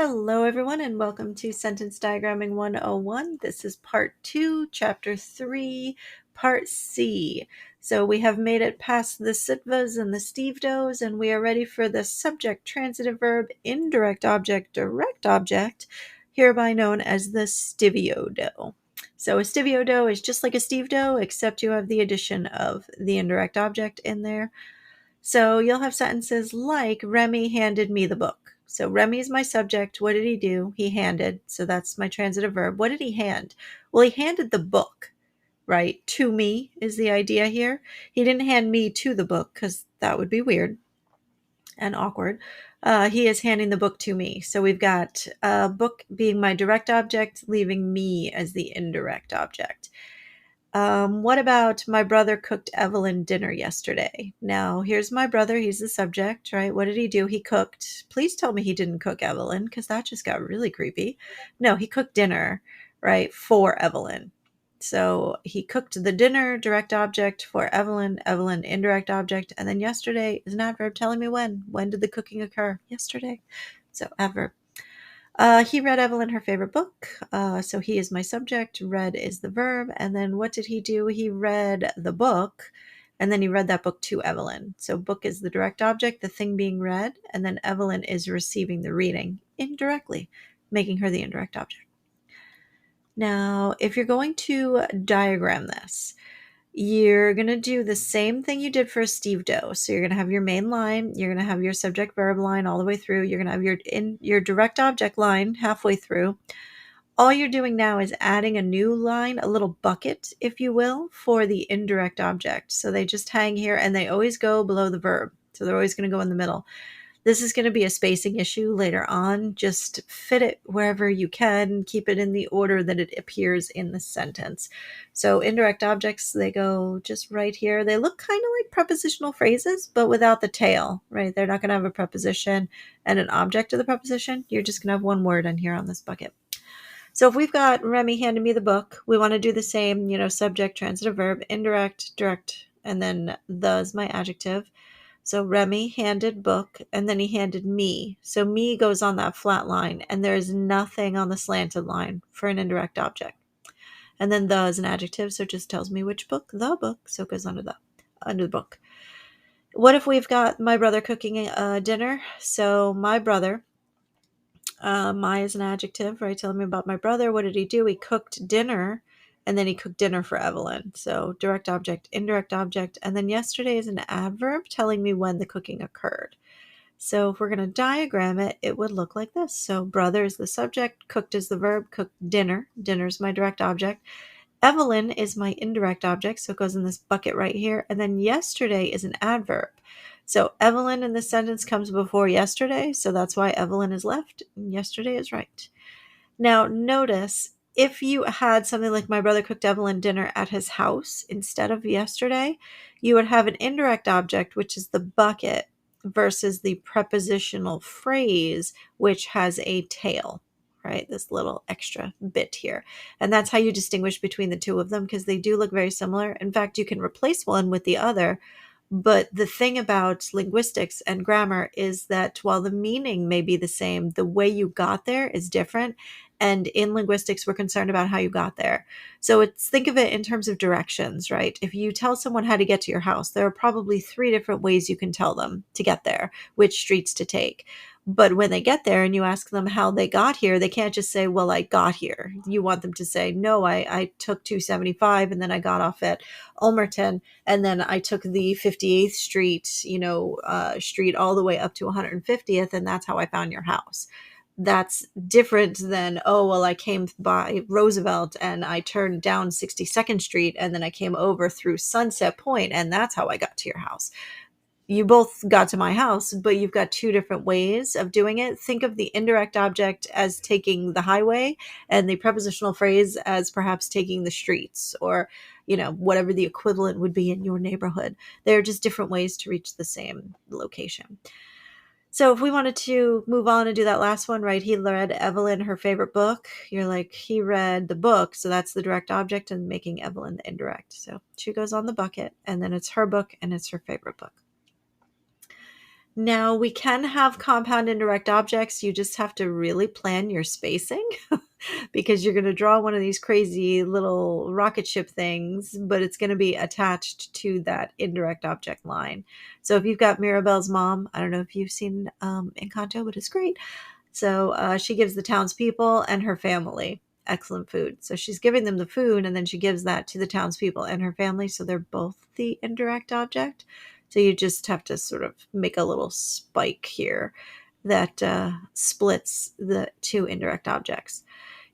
Hello, everyone, and welcome to Sentence Diagramming 101. This is Part 2, Chapter 3, Part C. So we have made it past the STVIODOs and the STVIODOs, and we are ready for the subject, transitive verb, indirect object, direct object, hereby known as the STVIODO. So a STVIODO is just like a STVIODO, except you have the addition of the indirect object in there. So you'll have sentences like, Remy handed me the book. So Remy is my subject. What did he do? He handed. So that's my transitive verb. What did he hand? Well, he handed the book, right? To me is the idea here. He didn't hand me to the book because that would be weird and awkward. He is handing the book to me. So we've got book being my direct object, leaving me as the indirect object. What about my brother cooked Evelyn dinner yesterday? Now, here's my brother. He's the subject, right? What did he do? He cooked. Please tell me he didn't cook Evelyn, because that just got really creepy. No, he cooked dinner, right, for Evelyn. So he cooked the dinner, direct object, for Evelyn, Evelyn, indirect object. And then yesterday is an adverb telling me when. When did the cooking occur? Yesterday. So adverb. He read Evelyn her favorite book. So he is my subject. Read is the verb. And then what did he do? He read the book, and then he read that book to Evelyn. So book is the direct object, the thing being read, and then Evelyn is receiving the reading indirectly, making her the indirect object. Now, if you're going to diagram this, you're going to do the same thing you did for a STVIODO. So you're going to have your main line, you're going to have your subject verb line all the way through, you're going to have your direct object line halfway through. All you're doing now is adding a new line, a little bucket, if you will, for the indirect object. So they just hang here and they always go below the verb. So they're always going to go in the middle. This is going to be a spacing issue later on. Just fit it wherever you can. Keep it in the order that it appears in the sentence. So indirect objects, they go just right here. They look kind of like prepositional phrases, but without the tail, right? They're not going to have a preposition and an object of the preposition. You're just going to have one word in here on this bucket. So if we've got Remy handed me the book, we want to do the same, subject, transitive verb, indirect, direct, and then the is my adjective. So Remy handed book, and then he handed me. So me goes on that flat line, and there is nothing on the slanted line for an indirect object. And then the is an adjective, so it just tells me which book, the book, so it goes under the book. What if we've got my brother cooking dinner? So my brother, my is an adjective, right? Telling me about my brother. What did he do? He cooked dinner, and then he cooked dinner for Evelyn. So direct object, indirect object. And then yesterday is an adverb telling me when the cooking occurred. So if we're going to diagram it, it would look like this. So brother is the subject, cooked is the verb, cooked dinner. Dinner is my direct object. Evelyn is my indirect object, so it goes in this bucket right here. And then yesterday is an adverb. So Evelyn in this sentence comes before yesterday, so that's why Evelyn is left. And yesterday is right. Now notice, if you had something like my brother cooked Evelyn dinner at his house instead of yesterday, you would have an indirect object, which is the bucket, versus the prepositional phrase, which has a tail, right? This little extra bit here. And that's how you distinguish between the two of them, because they do look very similar. In fact, you can replace one with the other. But the thing about linguistics and grammar is that while the meaning may be the same, the way you got there is different. And in linguistics, we're concerned about how you got there. So think of it in terms of directions, right? If you tell someone how to get to your house, there are probably 3 different ways you can tell them to get there, which streets to take. But when they get there and you ask them how they got here, they can't just say, well, I got here. You want them to say, no, I took 275 and then I got off at Ulmerton and then I took the 58th Street, street all the way up to 150th, and that's how I found your house. That's different than, oh, well, I came by Roosevelt and I turned down 62nd Street and then I came over through Sunset Point and that's how I got to your house. You both got to my house, but you've got 2 different ways of doing it. Think of the indirect object as taking the highway and the prepositional phrase as perhaps taking the streets, or, whatever the equivalent would be in your neighborhood. They're just different ways to reach the same location. So if we wanted to move on and do that last one, right? He read Evelyn her favorite book. You're like, he read the book. So that's the direct object and making Evelyn the indirect. So she goes on the bucket, and then it's her book and it's her favorite book. Now, we can have compound indirect objects. You just have to really plan your spacing because you're going to draw one of these crazy little rocket ship things, but it's going to be attached to that indirect object line. So if you've got Mirabelle's mom, I don't know if you've seen Encanto, but it's great. So she gives the townspeople and her family excellent food. So she's giving them the food, and then she gives that to the townspeople and her family. So they're both the indirect object. So you just have to sort of make a little spike here that splits the two indirect objects.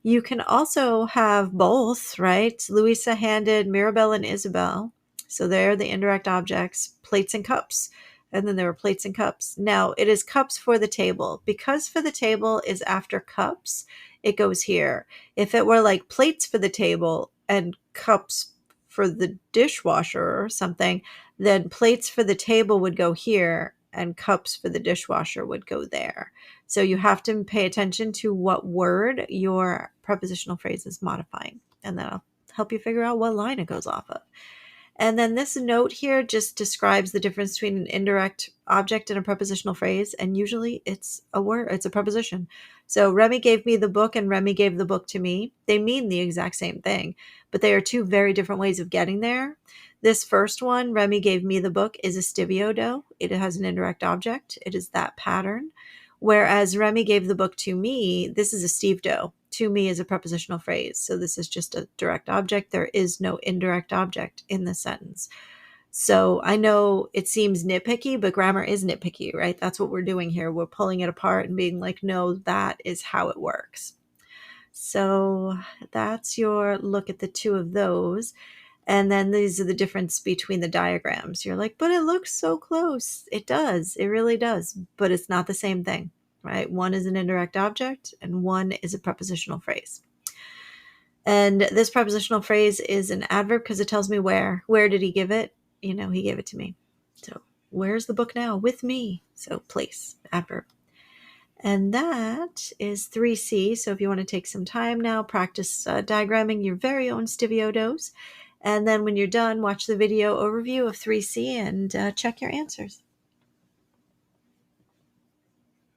You can also have both, right? Louisa handed Mirabelle and Isabel. So they're the indirect objects, plates and cups. And then there were plates and cups. Now it is cups for the table. Because for the table is after cups, it goes here. If it were like plates for the table and cups for the dishwasher or something, then plates for the table would go here and cups for the dishwasher would go there. So you have to pay attention to what word your prepositional phrase is modifying, and that'll help you figure out what line it goes off of. And then this note here just describes the difference between an indirect object and a prepositional phrase. And usually it's a word, it's a preposition. So Remy gave me the book and Remy gave the book to me. They mean the exact same thing, but they are two very different ways of getting there. This first one, Remy gave me the book, is a STVIODO. It has an indirect object. It is that pattern. Whereas Remy gave the book to me, this is a STVIODO. To me is a prepositional phrase. So this is just a direct object. There is no indirect object in the sentence. So I know it seems nitpicky, but grammar is nitpicky, right? That's what we're doing here. We're pulling it apart and being like, no, that is how it works. So that's your look at the two of those. And then these are the difference between the diagrams. You're like, but it looks so close. It does. It really does. But it's not the same thing, right? One is an indirect object and one is a prepositional phrase. And this prepositional phrase is an adverb because it tells me where. Where did he give it? You know, he gave it to me. So where's the book now? With me. So place, adverb. And that is 3C. So if you want to take some time now, practice diagramming your very own STVIODOs. And then when you're done, watch the video overview of 3C and check your answers.